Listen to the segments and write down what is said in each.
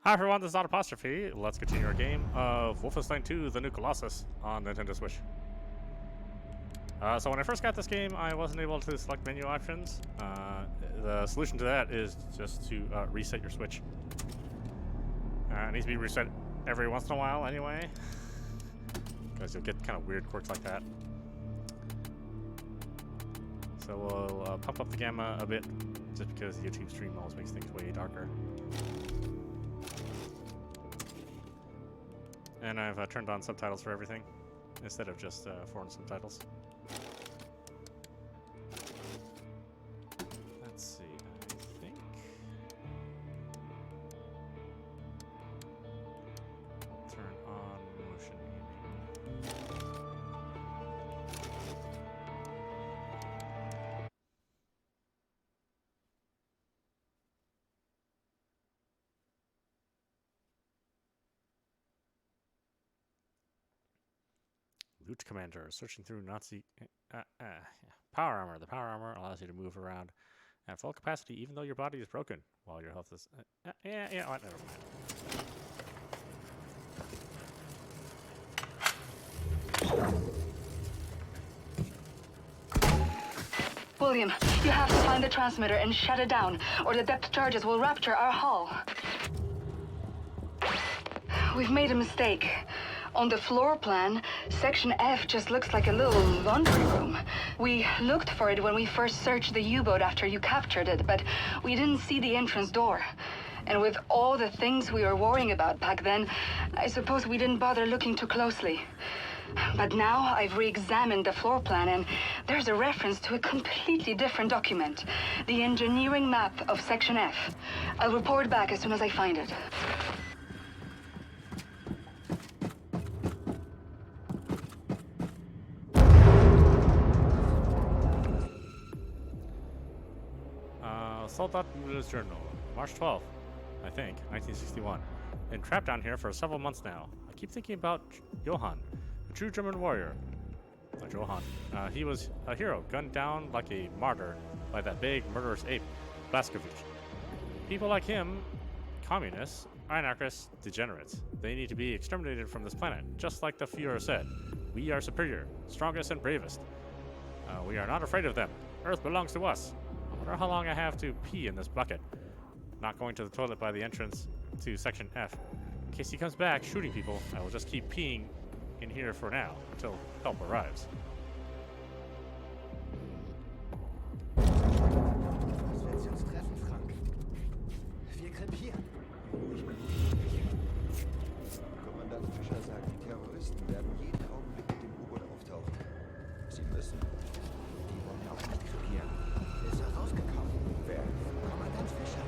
Hi everyone, this is audap. Let's continue our game of Wolfenstein 2, The New Colossus on Nintendo Switch. So when I first got this game, I wasn't able to select menu options. The solution to that is just to reset your Switch. It needs to be reset every once in a while anyway, because you'll get kind of weird quirks like that. So we'll pump up the gamma a bit, just because the YouTube stream always makes things way darker. And I've turned on subtitles for everything, instead of just foreign subtitles. Let's see, I think... turn on motion aiming. Loot Commander, searching through Nazi power armor. The power armor allows you to move around at full capacity, even though your body is broken, while your health is. What? Never mind. William, you have to find the transmitter and shut it down, or the depth charges will rupture our hull. We've made a mistake. On the floor plan, Section F just looks like a little laundry room. We looked for it when we first searched the U-boat after you captured it, but we didn't see the entrance door. And with all the things we were worrying about back then, I suppose we didn't bother looking too closely. But now I've re-examined the floor plan, and there's a reference to a completely different document. The engineering map of Section F. I'll report back as soon as I find it. Soldat Mueller's Journal, March 12th, I think, 1961. Been trapped down here for several months now. I keep thinking about Johann, a true German warrior. Johann. He was a hero, gunned down like a martyr by that big murderous ape, Blazkowicz. People like him, communists, anarchists, degenerates. They need to be exterminated from this planet, just like the Führer said. We are superior, strongest and bravest. We are not afraid of them. Earth belongs to us. I wonder how long I have to pee in this bucket. Not going to the toilet by the entrance to Section F. In case he comes back shooting people, I will just keep peeing in here for now, until help arrives. Kommandant Fischer sagt, die Terroristen werden jeden Augenblick mit dem U-Boot auftauchen. Sie müssen. Die wollen ja auch nicht krepieren. Ist er rausgekommen? Wer? Kommandant Fischer.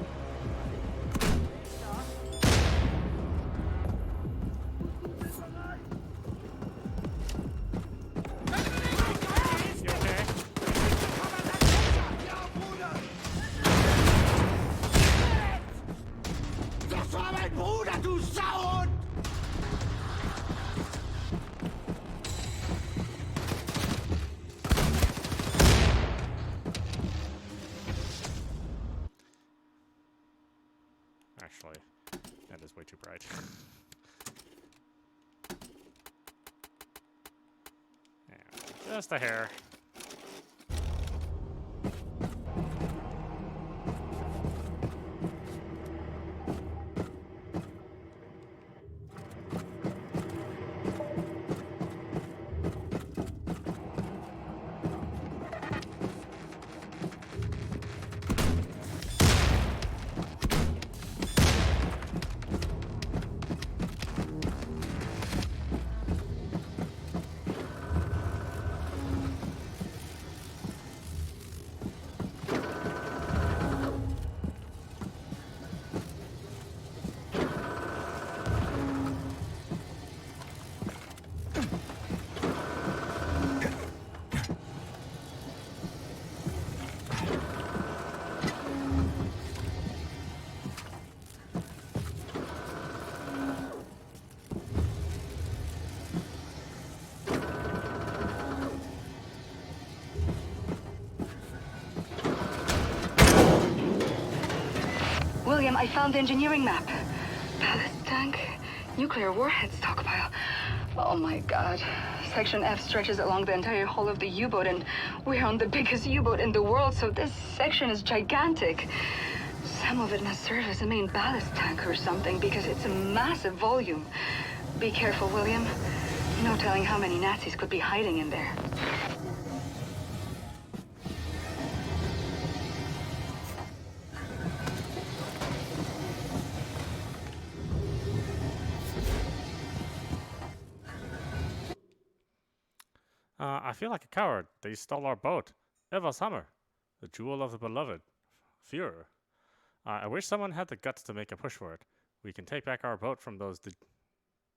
Das war mein Bruder, du Sauhund! Actually, that is way too bright. Yeah, just a hair. William, I found the engineering map. Ballast tank? Nuclear warhead stockpile? Oh my god. Section F stretches along the entire hull of the U-boat, and we're on the biggest U-boat in the world, so this section is gigantic. Some of it must serve as a main ballast tank or something, because it's a massive volume. Be careful, William. No telling how many Nazis could be hiding in there. I feel like a coward. They stole our boat. Eva's hammer. The jewel of the beloved. Führer. I wish someone had the guts to make a push for it. We can take back our boat from those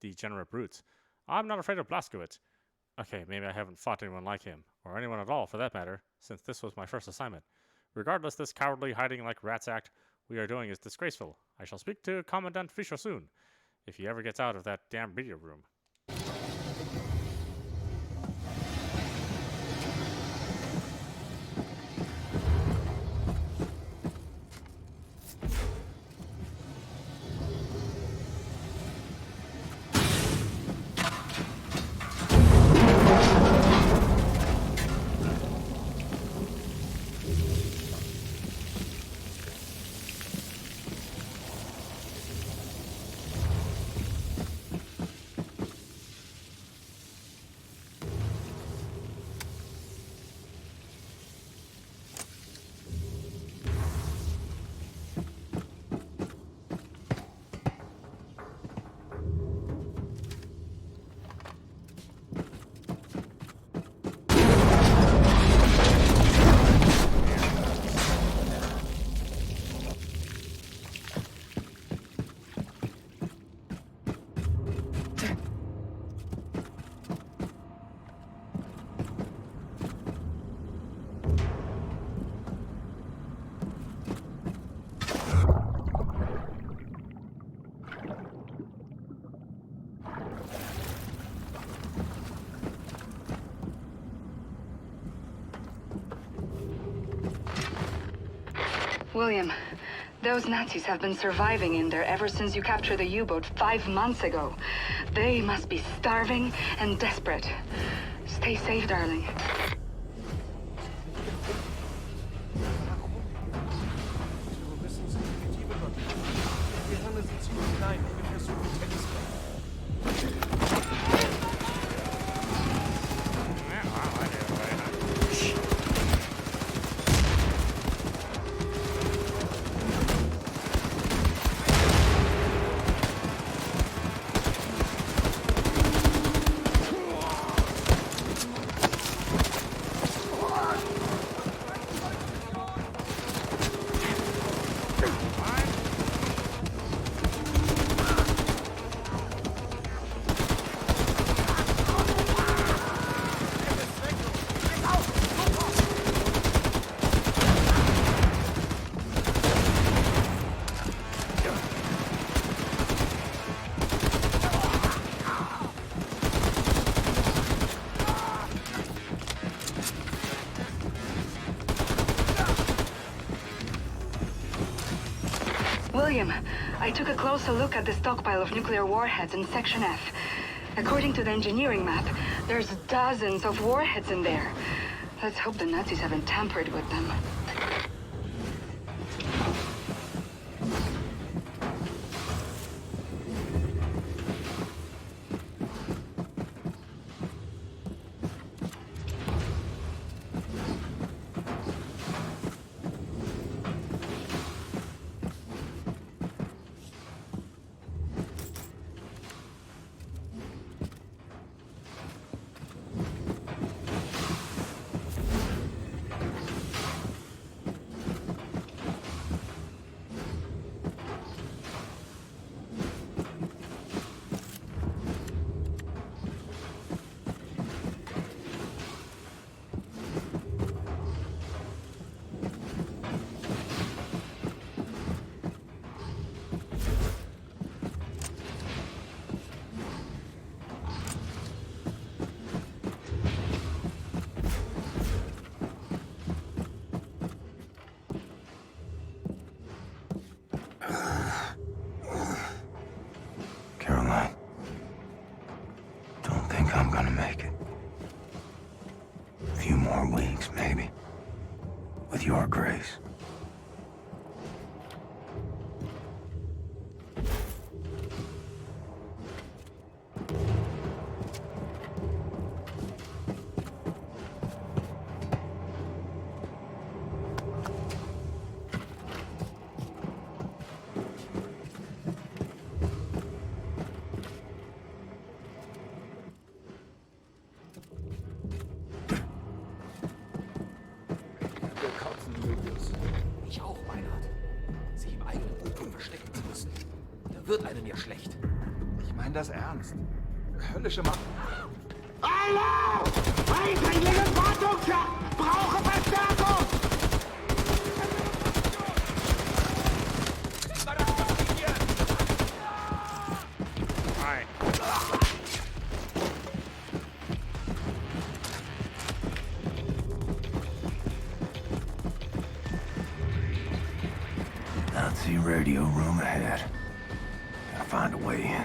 degenerate brutes. I'm not afraid of Blazkowicz. Okay, maybe I haven't fought anyone like him, or anyone at all for that matter, since this was my first assignment. Regardless, this cowardly hiding like rats act we are doing is disgraceful. I shall speak to Commandant Fischer soon, if he ever gets out of that damn media room. William, those Nazis have been surviving in there ever since you captured the U-boat 5 months ago. They must be starving and desperate. Stay safe, darling. Terroristen sind primitive Leute. Die Gehirne sind ziemlich klein, ungefähr so wie Tennisbälle. William, I took a closer look at the stockpile of nuclear warheads in Section F. According to the engineering map, there's dozens of warheads in there. Let's hope the Nazis haven't tampered with them. more weeks, maybe. With your grace. Wir kaufen Julius. Ich auch, Meinhard. Sich im eigenen U-Boot verstecken zu müssen. Da wird einem ja schlecht. Ich meine das ernst. Höllische Macht. Hallo! Eindringling im Wartungsschacht! Brauche Verstärkung! Hi. Nazi radio room ahead. Gotta find a way in.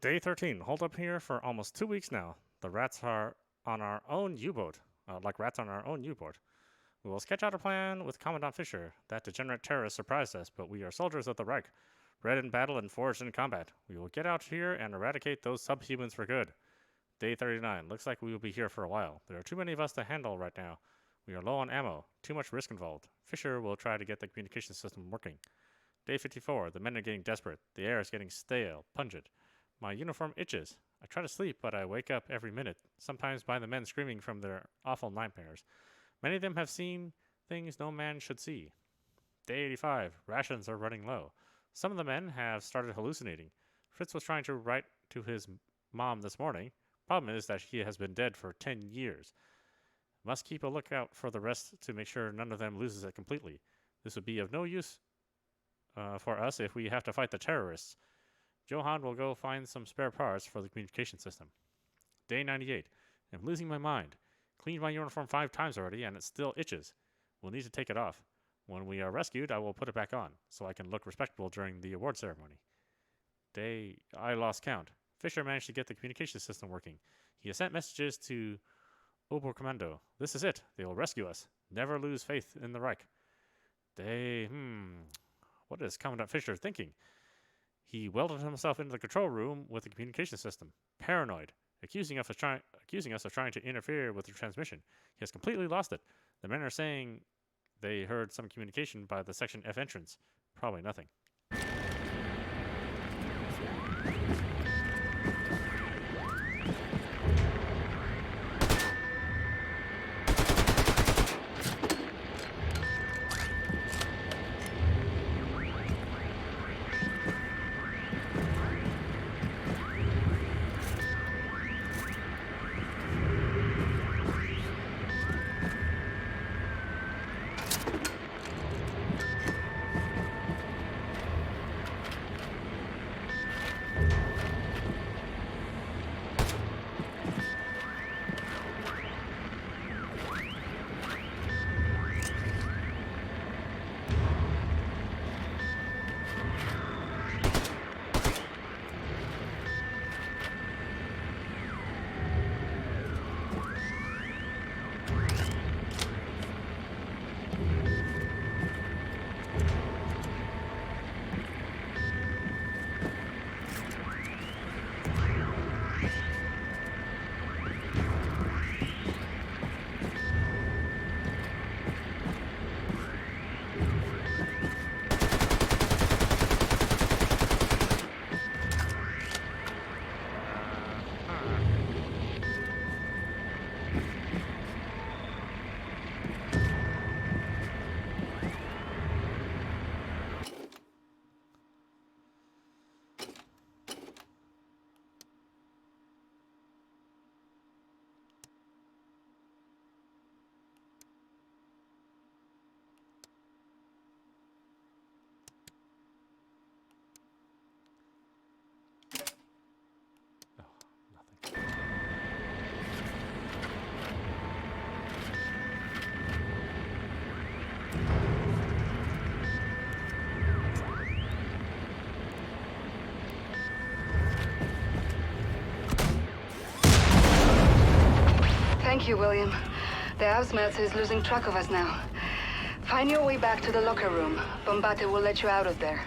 Day 13. Hold up here for almost 2 weeks now. The rats are on our own U-boat. Like rats on our own U-boat. We will sketch out a plan with Commandant Fisher. That degenerate terrorist surprised us, but we are soldiers of the Reich. Bred in battle and forged in combat. We will get out here and eradicate those subhumans for good. Day 39. Looks like we will be here for a while. There are too many of us to handle right now. We are low on ammo. Too much risk involved. Fisher will try to get the communication system working. Day 54. The men are getting desperate. The air is getting stale, pungent. My uniform itches. I try to sleep, but I wake up every minute, sometimes by the men screaming from their awful nightmares. Many of them have seen things no man should see. Day 85. Rations are running low. Some of the men have started hallucinating. Fritz was trying to write to his mom this morning. Problem is that he has been dead for 10 years. Must keep a lookout for the rest to make sure none of them loses it completely. This would be of no use for us if we have to fight the terrorists. Johann will go find some spare parts for the communication system. Day 98. I'm losing my mind. Cleaned my uniform 5 times already, and it still itches. We'll need to take it off. When we are rescued, I will put it back on, so I can look respectable during the award ceremony. Day... I lost count. Fisher managed to get the communication system working. He has sent messages to Oberkommando. This is it. They will rescue us. Never lose faith in the Reich. Day... What is Commandant Fisher thinking? He welded himself into the control room with the communication system. Paranoid. Accusing us of trying to interfere with the transmission. He has completely lost it. The men are saying they heard some communication by the Section F entrance. Probably nothing. Thank you, William. The housemaster is losing track of us now. Find your way back to the locker room. Bombate will let you out of there.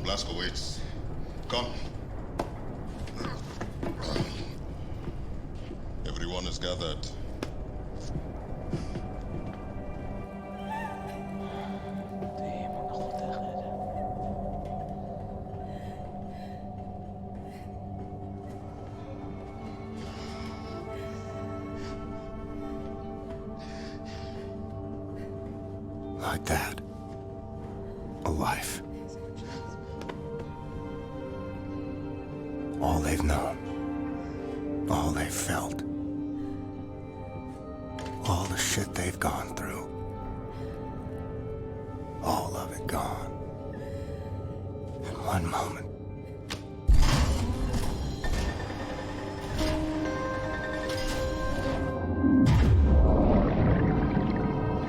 Blazkowicz. Come. Everyone is gathered. Like that. A life. All they've known. All they've felt. All the shit they've gone through. All of it gone. In one moment.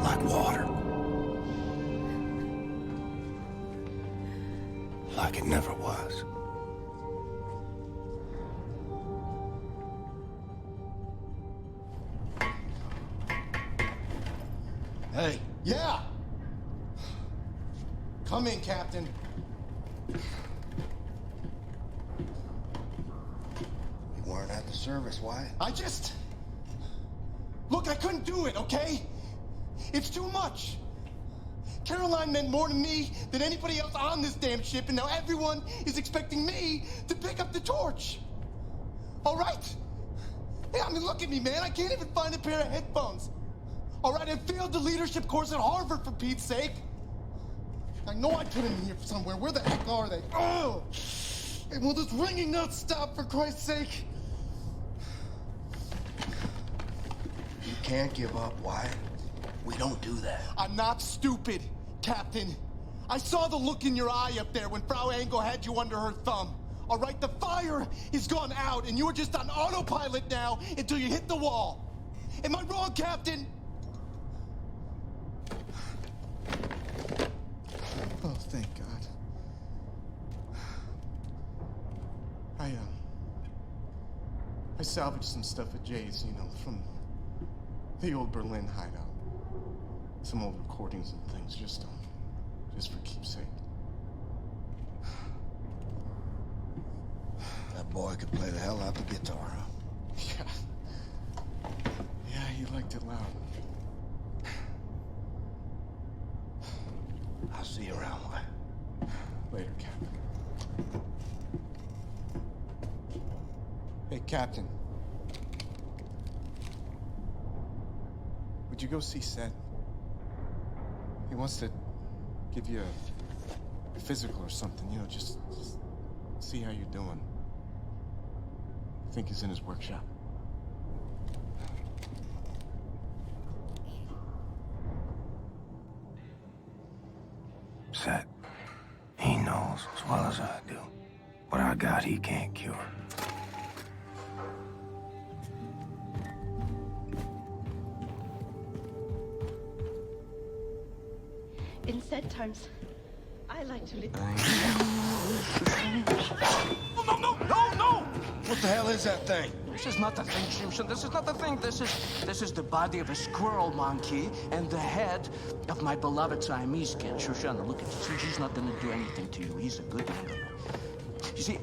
Like water. Like it never was. Hey. Yeah! Come in, Captain. You weren't at the service, why? Look, I couldn't do it, okay? It's too much. Caroline meant more to me than anybody else on this damn ship, and now everyone is expecting me to pick up the torch. All right? Hey, I mean, look at me, man. I can't even find a pair of headphones. All right, I failed the leadership course at Harvard, for Pete's sake. I know I put them in here somewhere. Where the heck are they? Oh! And will this ringing not stop, for Christ's sake? You can't give up. Why? We don't do that. I'm not stupid, Captain. I saw the look in your eye up there when Frau Engel had you under her thumb. All right, the fire is gone out, and you're just on autopilot now until you hit the wall. Am I wrong, Captain? Oh, thank God. I salvaged some stuff at Jay's, you know, from the old Berlin hideout. Some old recordings and things, just for keepsake. That boy could play the hell out the guitar, huh? Yeah, he liked it loud. I'll see you around, boy. Later, Captain. Hey, Captain. Would you go see Seth? He wants to give you a physical or something, you know, just see how you're doing. I think he's in his workshop. Seth, he knows as well as I do. What I got, he can't cure. In sad times, I like to live. No! What the hell is that thing? This is not the thing, Simpson. This is not the thing. This is the body of a squirrel monkey and the head of my beloved Siamese kid. Shoshana, look at this. He's not gonna do anything to you. He's a good man. You see,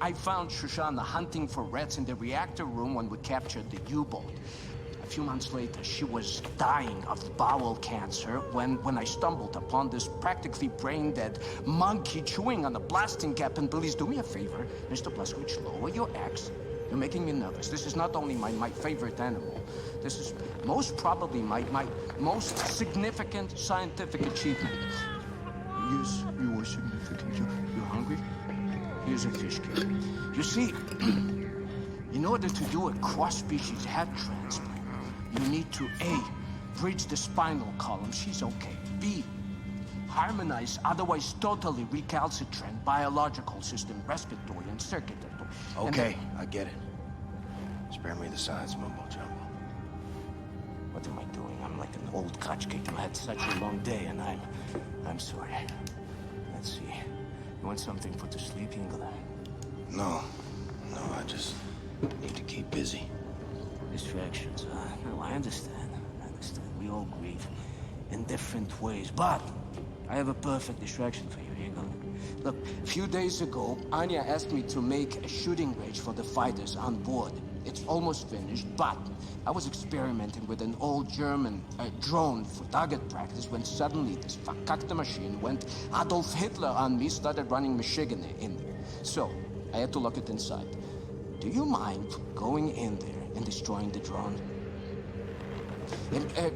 I found Shoshana hunting for rats in the reactor room when we captured the U-boat. A few months later, she was dying of bowel cancer when I stumbled upon this practically brain-dead monkey chewing on a blasting cap. And please do me a favor, Mr. Blazkowicz, lower your axe. You're making me nervous. This is not only my favorite animal. This is most probably my most significant scientific achievement. Yes, you are significant. You're hungry? Here's a fish cake. You see, in order to do a cross-species head transplant, you need to A, bridge the spinal column. She's okay. B, harmonize otherwise totally recalcitrant biological system, respiratory and circulatory. Okay, I get it. Spare me the science mumbo jumbo. What am I doing? I'm like an old kachkik who had such a long day, and I'm sorry. Let's see. You want something put to sleep, Engel? No, I just need to keep busy. Distractions, no, I understand. We all grieve in different ways, but I have a perfect distraction for you, Engel. Look, a few days ago, Anya asked me to make a shooting range for the fighters on board. It's almost finished, but I was experimenting with an old German drone for target practice when suddenly this verkackte machine went Adolf Hitler on me, started running Michigan in there. So, I had to lock it inside. Do you mind going in there and destroying the drone? And,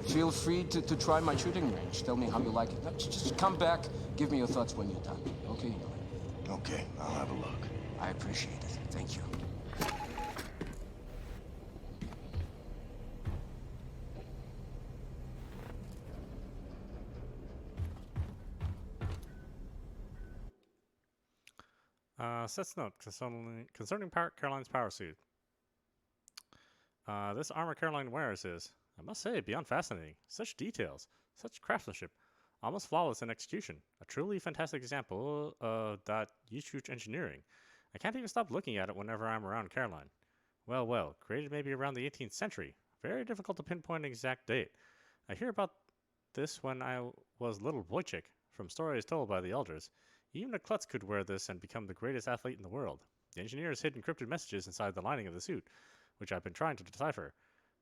feel free to try my shooting range. Tell me how you like it. Just come back, give me your thoughts when you're done, okay? Okay, I'll have a look. I appreciate it. Thank you. Seth's note concerning Caroline's power suit. This armor Caroline wears is, I must say, beyond fascinating. Such details, such craftsmanship, almost flawless in execution. A truly fantastic example of that huge engineering. I can't even stop looking at it whenever I'm around Caroline. Well, created maybe around the 18th century. Very difficult to pinpoint an exact date. I hear about this when I was little Wojciech, from stories told by the elders. Even a klutz could wear this and become the greatest athlete in the world. The engineers hid encrypted messages inside the lining of the suit, which I've been trying to decipher.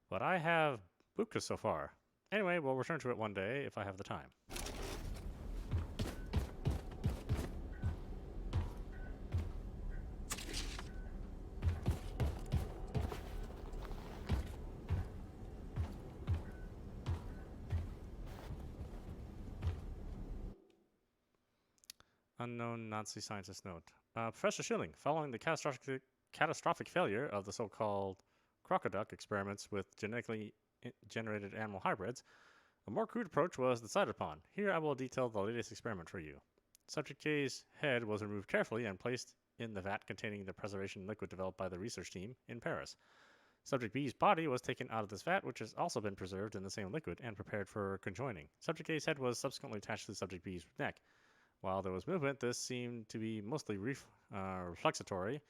But I have Buka so far. Anyway, we'll return to it one day if I have the time. Unknown Nazi scientist note. Professor Schilling, following the catastrophic failure of the so-called crocoduck experiments with genetically generated animal hybrids, A more crude approach was decided upon. Here I will detail the latest experiment for you. Subject K's head was removed carefully and placed in the vat containing the preservation liquid developed by the research team in Paris. Subject B's body was taken out of this vat, which has also been preserved in the same liquid and prepared for conjoining. Subject A's head was subsequently attached to Subject B's neck. While there was movement, this seemed to be mostly reflexatory,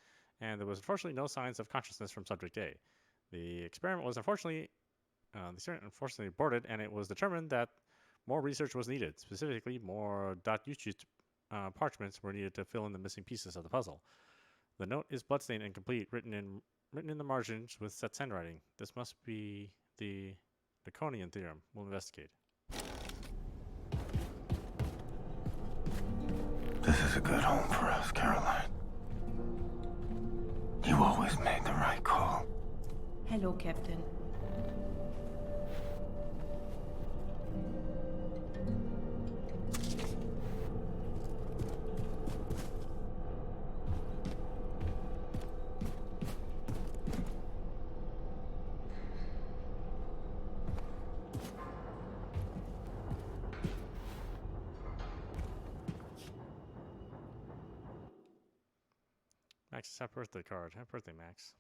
and there was unfortunately no signs of consciousness from Subject A. The experiment was unfortunately aborted, and it was determined that more research was needed. Specifically, more .usage parchments were needed to fill in the missing pieces of the puzzle. The note is bloodstained and complete, written in the margins with Set's handwriting. This must be the Draconian theorem. We'll investigate. This is a good home for us, Caroline. You always made the right call. Hello, Captain. Max's happy birthday card. Happy birthday, Max.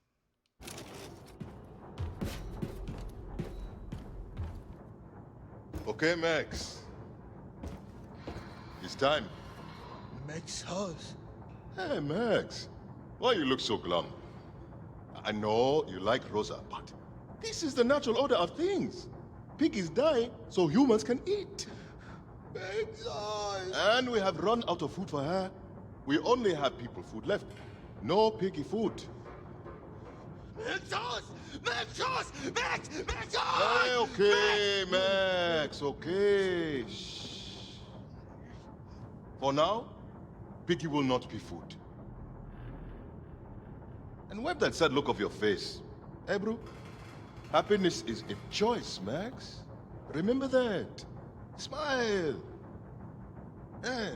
Okay, Max. It's time. Max house. Hey, Max. Why you look so glum? I know you like Rosa, but this is the natural order of things. Piggies die so humans can eat. Max house. And we have run out of food for her. We only have people food left. No piggy food. Max house. Max house. Max house. Hey, okay, Max, okay. Shh. For now, piggy will not be food. And wipe that sad look off your face. Hey, bro. Happiness is a choice, Max. Remember that. Smile. Hey.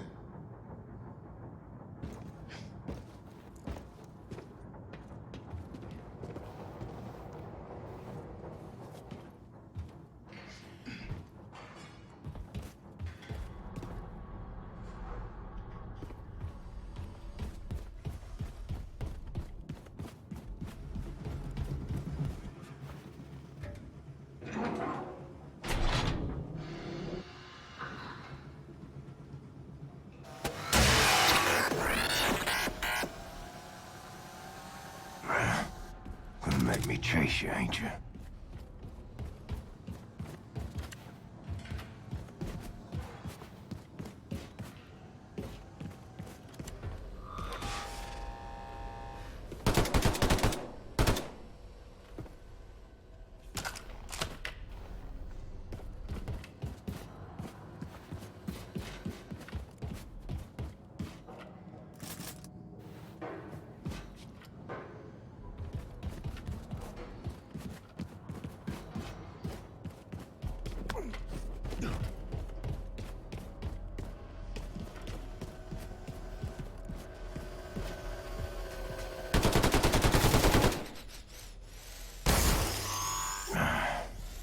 Gonna make me chase you, ain't you?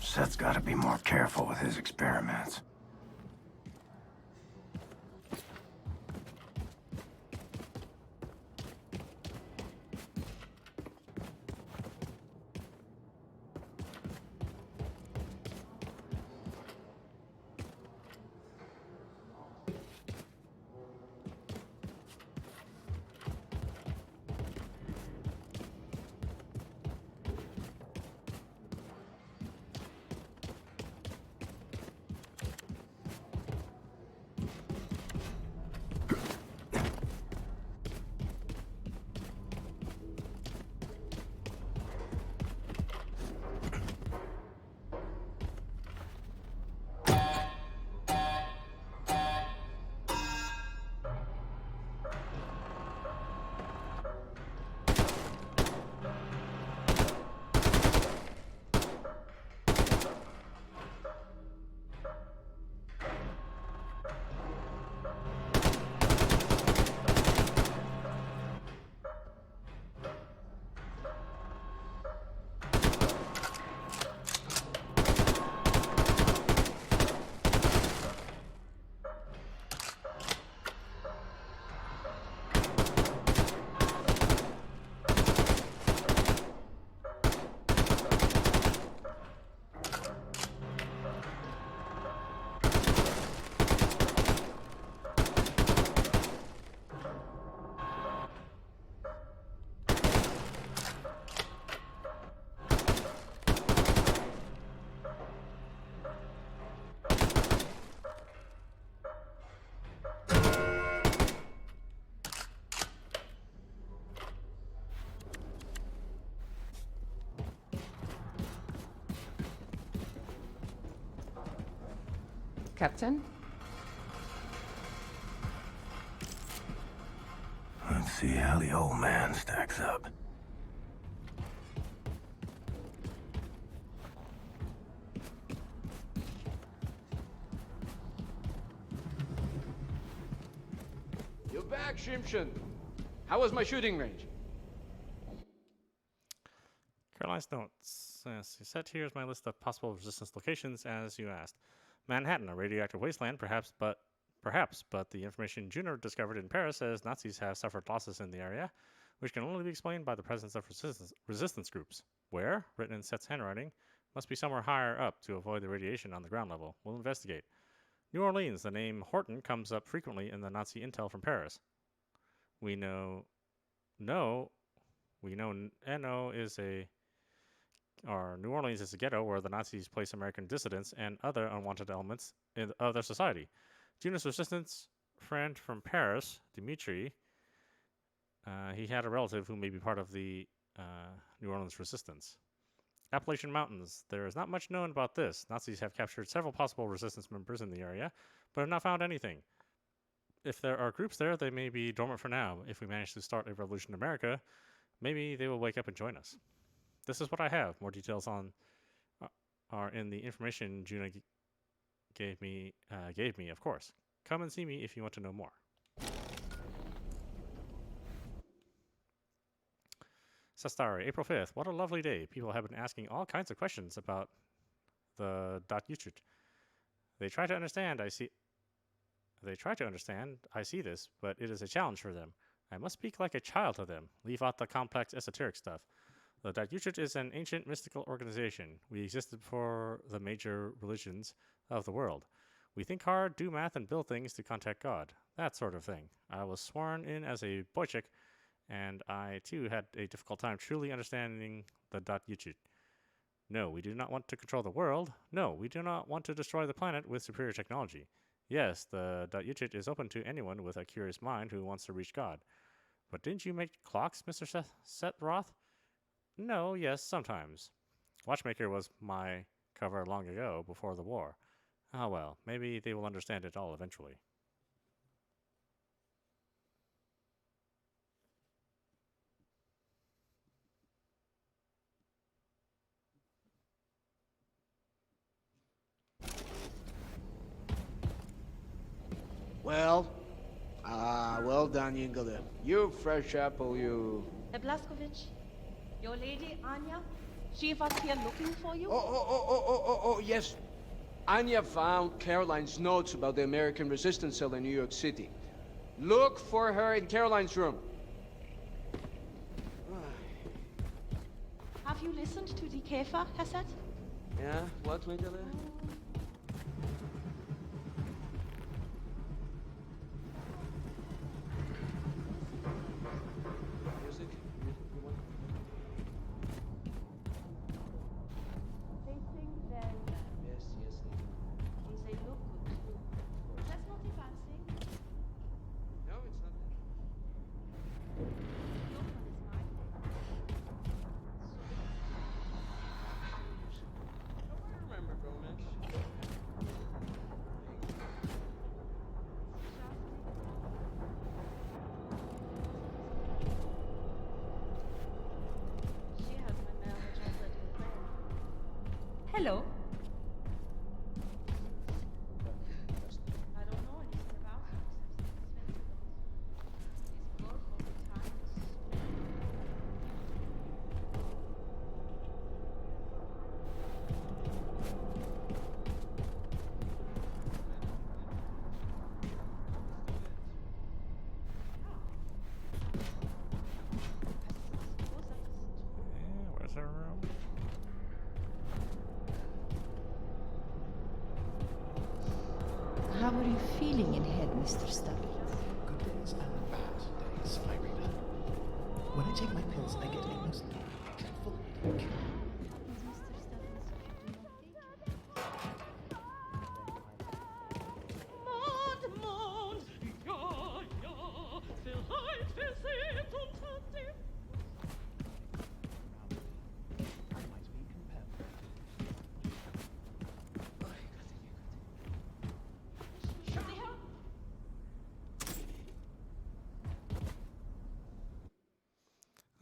Seth's gotta be more careful with his experiments. Captain? Let's see how the old man stacks up. You're back, Shimshon. How was my shooting range? Caroline's notes. Yes, he said here's my list of possible resistance locations as you asked. Manhattan, a radioactive wasteland, perhaps, but the information Juno discovered in Paris says Nazis have suffered losses in the area, which can only be explained by the presence of resistance groups. Where? Written in Seth's handwriting. Must be somewhere higher up to avoid the radiation on the ground level. We'll investigate. New Orleans, the name Horton comes up frequently in the Nazi intel from Paris. We know NO is New Orleans is a ghetto where the Nazis place American dissidents and other unwanted elements of their society. Juno's resistance friend from Paris, Dimitri, he had a relative who may be part of the New Orleans resistance. Appalachian Mountains. There is not much known about this. Nazis have captured several possible resistance members in the area, but have not found anything. If there are groups there, they may be dormant for now. If we manage to start a revolution in America, maybe they will wake up and join us. This is what I have. More details are in the information Juno gave me, of course. Come and see me if you want to know more. Sestari, April 5th. What a lovely day. People have been asking all kinds of questions about the .Utrecht. They try to understand, I see this, but it is a challenge for them. I must speak like a child to them. Leave out the complex esoteric stuff. The Utrecht is an ancient mystical organization. We existed before the major religions of the world. We think hard, do math, and build things to contact God. That sort of thing. I was sworn in as a Boychik, and I, too, had a difficult time truly understanding the Utrecht. No, we do not want to control the world. No, we do not want to destroy the planet with superior technology. Yes, the Utrecht is open to anyone with a curious mind who wants to reach God. But didn't you make clocks, Mr. Seth Roth? No, yes, sometimes. Watchmaker was my cover long ago, before the war. Ah, well, maybe they will understand it all eventually. Well done, Engel. You fresh apple, you... Herr Blazkowicz, your lady, Anya, she was here looking for you? Oh, yes. Anya found Caroline's notes about the American resistance cell in New York City. Look for her in Caroline's room. Have you listened to the Käfer, Herr Seth? Yeah, what, Engel? Hello. I don't know anything about her except Sven. He's both of the times. Where's her room? How are you feeling in head, Mr. Stubbs? Good days and bad days, my reader. When I take my pills, I get a most dreadful headache.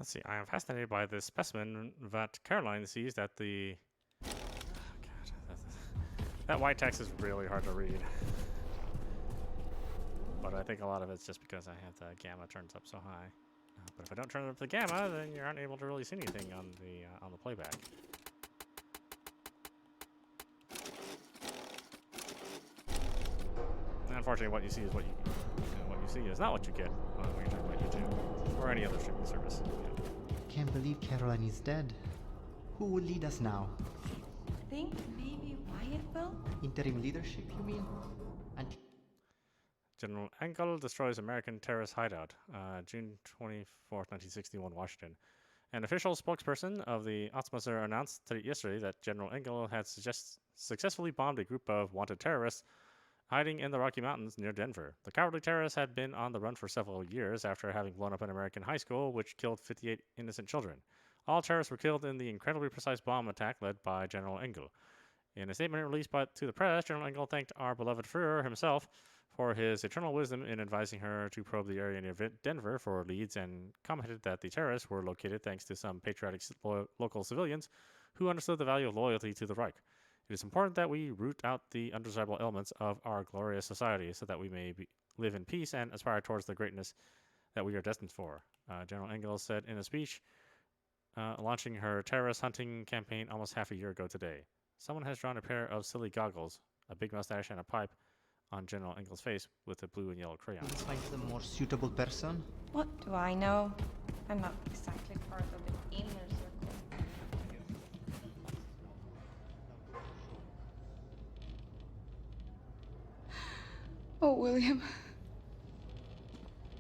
Let's see. I am fascinated by this specimen that Caroline sees at the... Oh, God. That white text is really hard to read. But I think a lot of it's just because I have the gamma turned up so high. But if I don't turn up the gamma, then you aren't able to really see anything on the playback. And unfortunately, what you see is what you see is not what you get when you're talking about YouTube or any other streaming service. Yeah. Can't believe Caroline is dead. Who will lead us now? Think maybe Wyatt will? Interim leadership, you mean? General Engel destroys American terrorist hideout, June 24th, 1961, Washington. An official spokesperson of the Ausmacher announced yesterday that General Engel had successfully bombed a group of wanted terrorists hiding in the Rocky Mountains near Denver. The cowardly terrorists had been on the run for several years after having blown up an American high school, which killed 58 innocent children. All terrorists were killed in the incredibly precise bomb attack led by General Engel. In a statement released to the press, General Engel thanked our beloved Führer himself for his eternal wisdom in advising her to probe the area near Denver for leads, and commented that the terrorists were located thanks to some patriotic local civilians who understood the value of loyalty to the Reich. It is important that we root out the undesirable elements of our glorious society so that we may live in peace and aspire towards the greatness that we are destined for, General Engel said in a speech launching her terrorist hunting campaign almost half a year ago today. Someone has drawn a pair of silly goggles, a big mustache, and a pipe on General Engel's face with a blue and yellow crayon. Please find a more suitable person. What do I know? I'm not exactly part of the inner circle. Oh, William.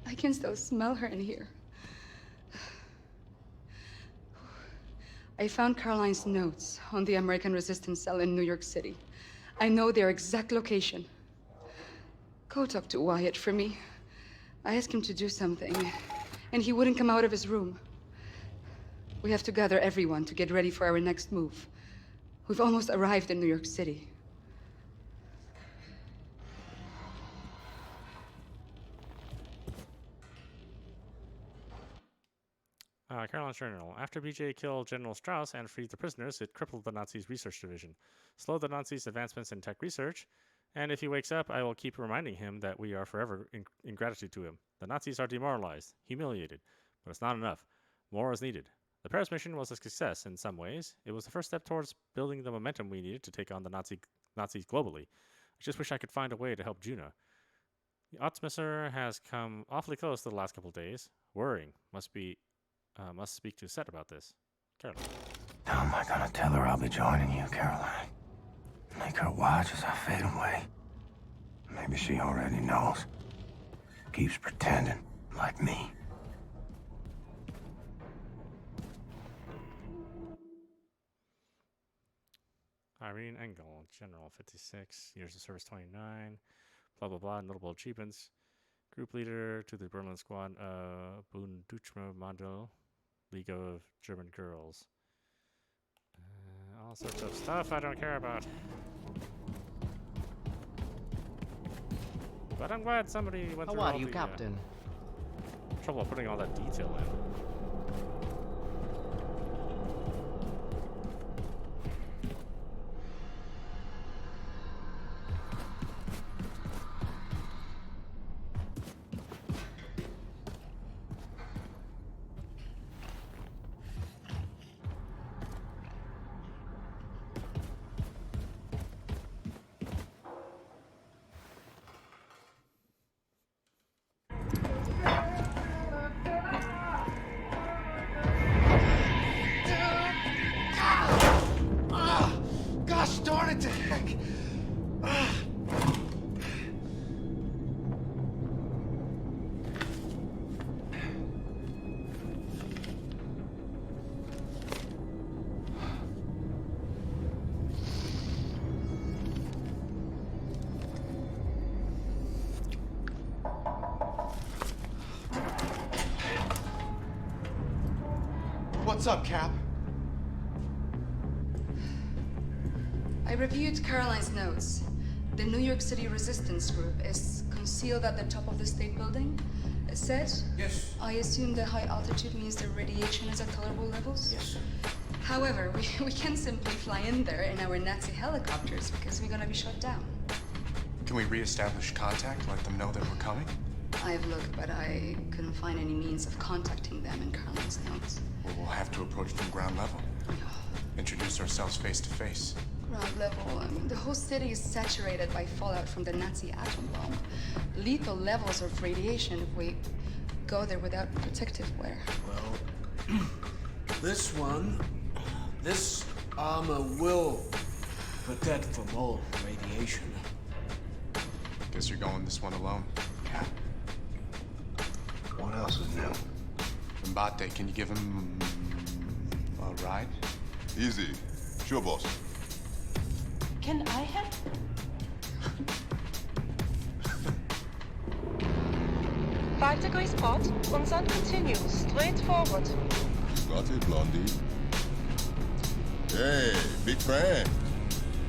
I can still smell her in here. I found Caroline's notes on the American resistance cell in New York City. I know their exact location. Go talk to Wyatt for me. I asked him to do something, and he wouldn't come out of his room. We have to gather everyone to get ready for our next move. We've almost arrived in New York City. Caroline's journal. After BJ killed General Strauss and freed the prisoners, it crippled the Nazis' research division, slowed the Nazis' advancements in tech research, and if he wakes up, I will keep reminding him that we are forever in gratitude to him. The Nazis are demoralized, humiliated, but it's not enough. More is needed. The Paris mission was a success in some ways. It was the first step towards building the momentum we needed to take on the Nazis globally. I just wish I could find a way to help Juna. The Ausmacher has come awfully close the last couple of days. Worrying. Must speak to Set about this. Caroline. How am I gonna tell her I'll be joining you, Caroline? Make her watch as I fade away. Maybe she already knows. Keeps pretending, like me. Irene Engel, General 56, years of service 29, blah blah blah, notable achievements. Group leader to the Berlin squad, Bundeutschmer Mandel, League of German Girls. All sorts of stuff I don't care about. But I'm glad somebody went through all the... How are you, Captain? Trouble putting all that detail in. Gosh darn it to heck! What's up, Cap? I reviewed Caroline's notes. The New York City resistance group is concealed at the top of the state building. Seth? Yes. I assume the high altitude means the radiation is at tolerable levels? Yes. However, we can't simply fly in there in our Nazi helicopters because we're gonna be shot down. Can we reestablish contact? Let them know that we're coming? I've looked, but I couldn't find any means of contacting them in Caroline's notes. Well, we'll have to approach from ground level. Introduce ourselves face to face. Ground level, I mean, the whole city is saturated by fallout from the Nazi atom bomb. Lethal levels of radiation if we go there without protective wear. Well, this armor will protect from all radiation. Guess you're going this one alone. Yeah. What else is new? Mbate, can you give him a ride? Easy. Sure, boss. Can I help? Weiter Spot und then continue straight forward. Got it, Blondie. Hey, big friend.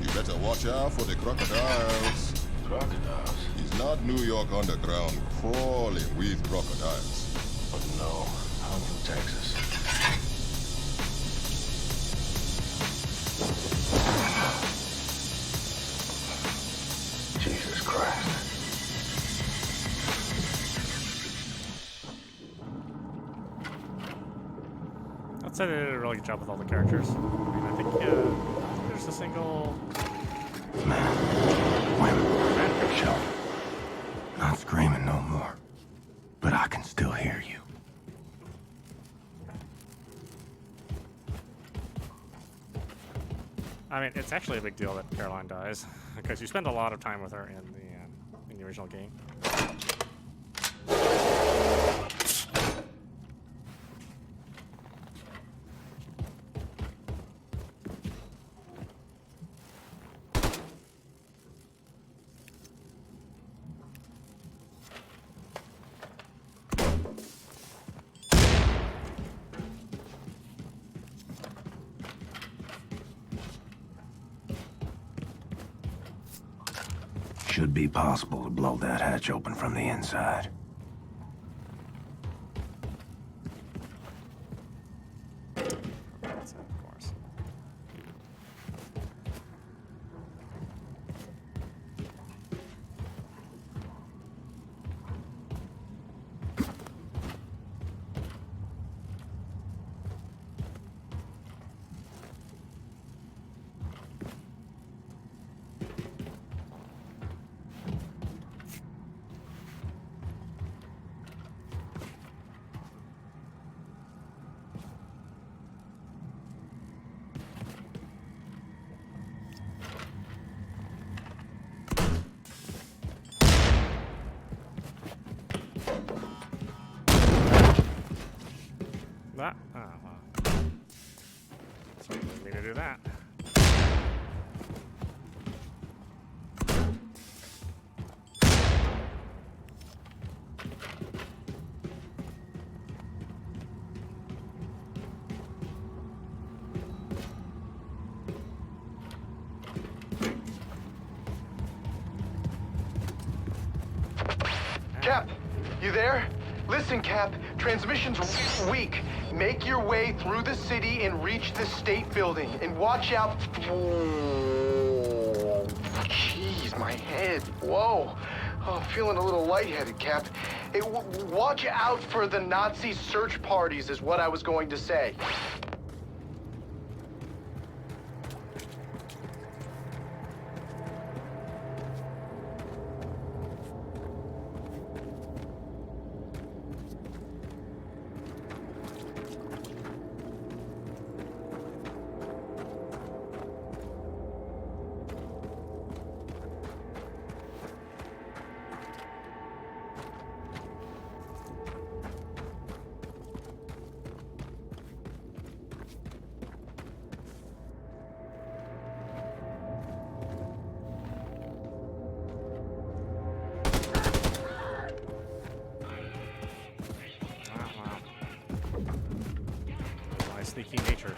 You better watch out for the crocodiles. Crocodiles? It's not New York underground crawling with crocodiles. Oh no, I'm from Texas. Jesus Christ. I'd say they did a really good job with all the characters. I mean, I think there's a single... Man, chill. Not screaming no more. But I can still hear you. I mean, it's actually a big deal that Caroline dies, because you spend a lot of time with her in the original game. Should be possible to blow that hatch open from the inside. That's it, of course. That? Oh, well. So you need me to do that. Cap, you there? Listen, Cap, transmission's weak. Make your way through the city and reach the state building. And watch out. Oh, jeez, my head. Whoa. Oh, I'm feeling a little lightheaded, Cap. Hey, watch out for the Nazi search parties is what I was going to say. Sneaky nature.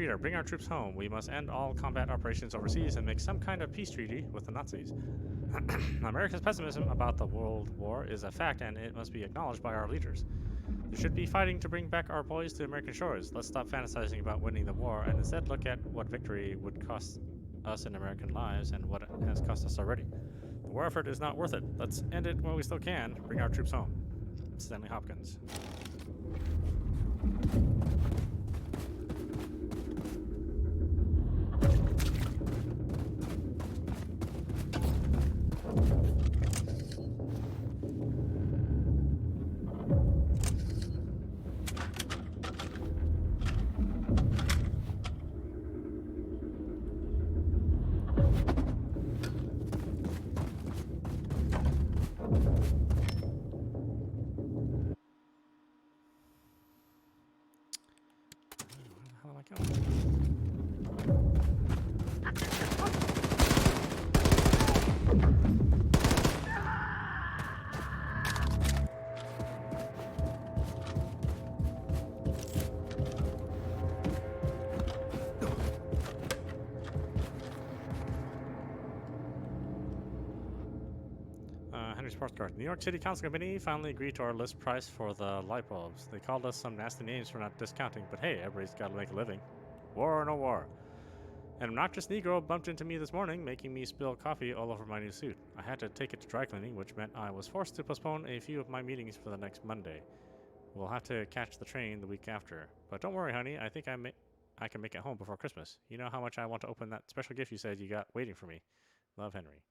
Reader, bring our troops home. We must end all combat operations overseas and make some kind of peace treaty with the Nazis. America's pessimism about the World War is a fact, and it must be acknowledged by our leaders. There should be fighting to bring back our boys to American shores. Let's stop fantasizing about winning the war and instead look at what victory would cost us in American lives and what it has cost us already. The war effort is not worth it. Let's end it while we still can. Bring our troops home. Stanley Hopkins. Sports card. New York City Council Committee finally agreed to our list price for the light bulbs. They called us some nasty names for not discounting, but hey, everybody's got to make a living. War or no war. An obnoxious Negro bumped into me this morning, making me spill coffee all over my new suit. I had to take it to dry cleaning, which meant I was forced to postpone a few of my meetings for the next Monday. We'll have to catch the train the week after. But don't worry, honey. I think I can make it home before Christmas. You know how much I want to open that special gift you said you got waiting for me. Love, Henry.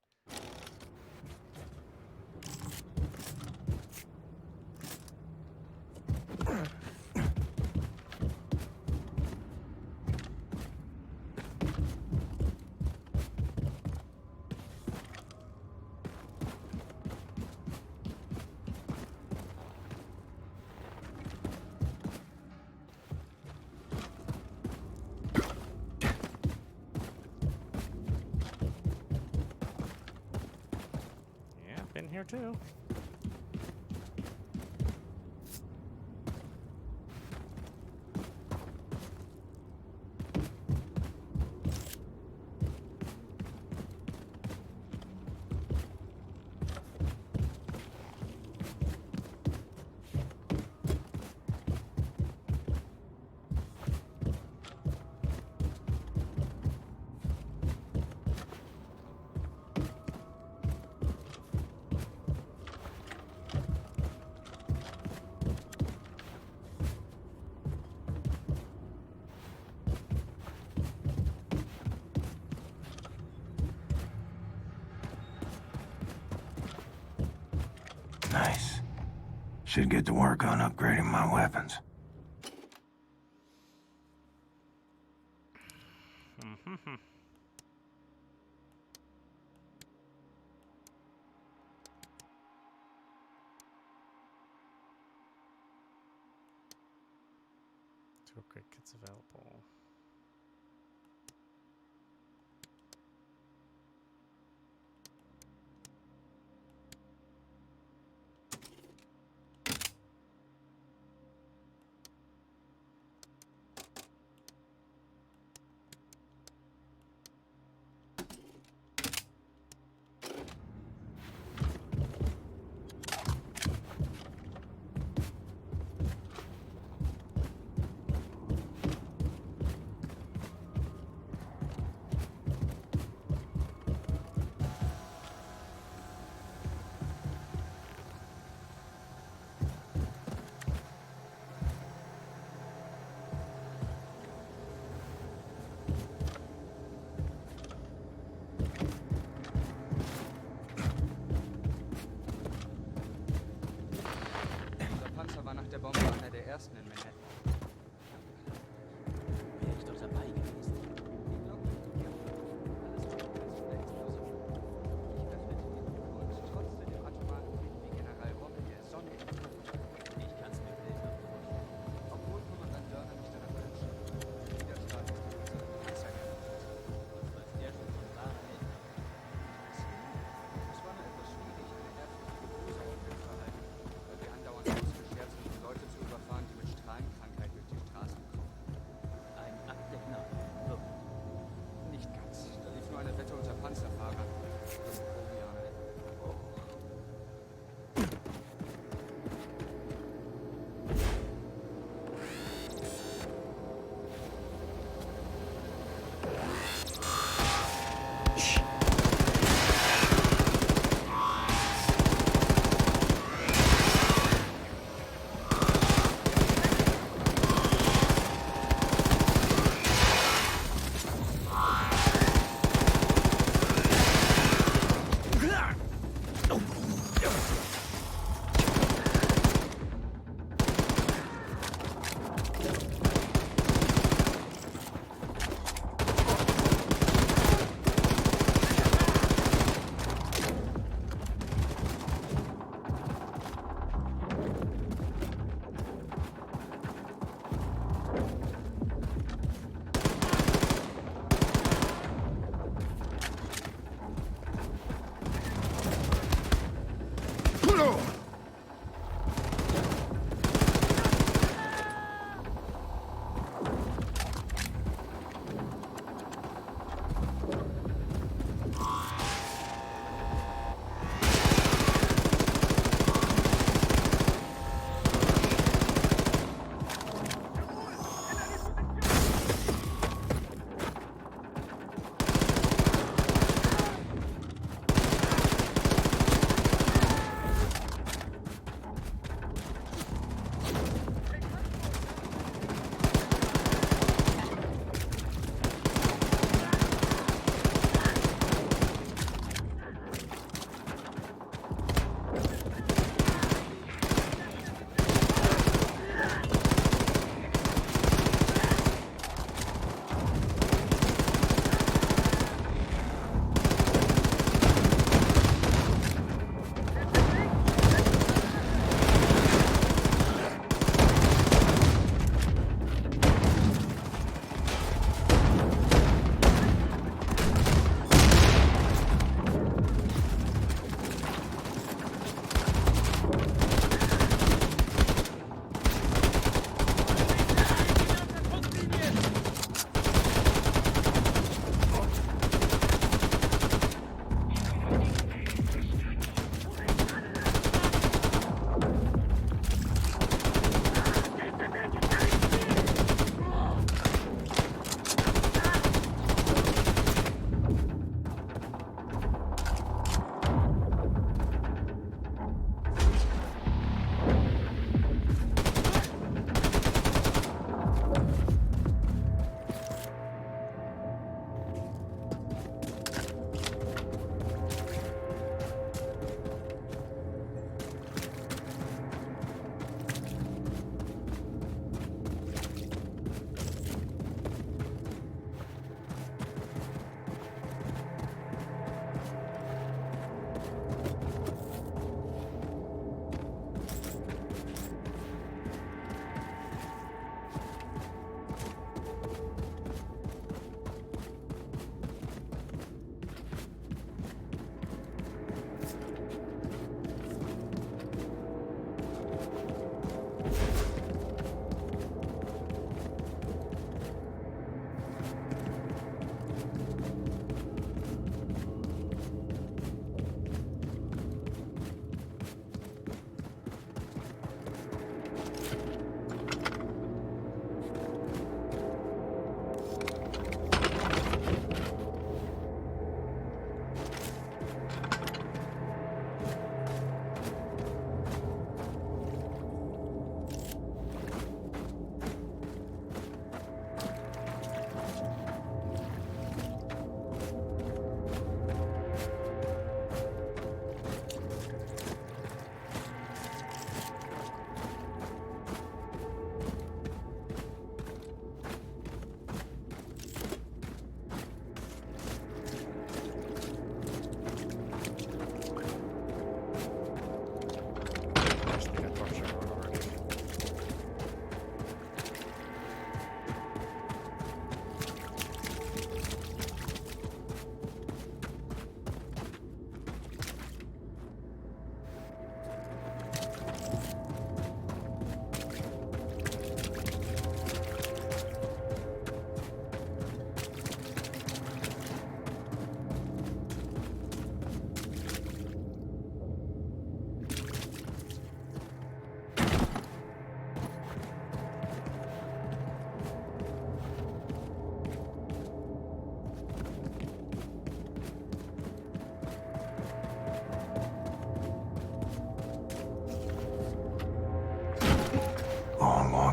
Yeah, been here too. Nice. Should get to work on upgrading my weapons. Two upgrade kits available. Der Bombe einer der ersten in Manhattan. Wäre ich doch dabei gewesen. Ich öffnete den und trotzte dem atomaren Krieg wie General Rommel der Sonne. Ich kann's mir bildern. Obwohl Kommandant Dörner mich daran wünscht, wieder trat ich die Panzer und was der schon von Wahrheit. Es war nur etwas schwierig, eine ehrfürchtige Böse aufrechtzuerhalten, weil wir andauernd ausgeschert sind, Leute zu überfahren, die mit Strahlenkrankheit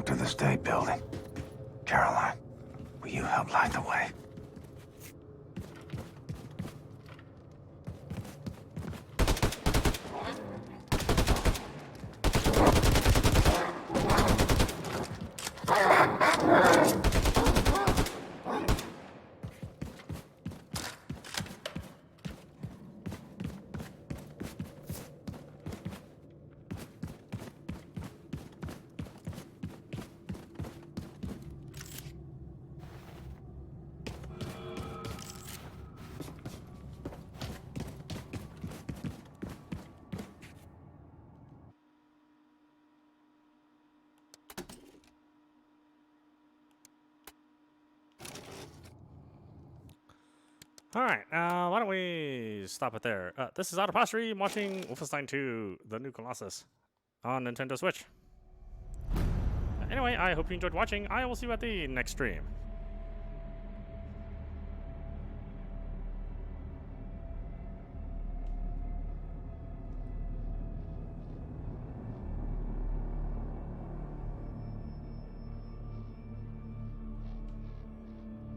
To the state building. Caroline, will you help light the way? All right, why don't we stop it there? This is audap. I'm watching Wolfenstein 2, the new Colossus, on Nintendo Switch. Anyway, I hope you enjoyed watching. I will see you at the next stream.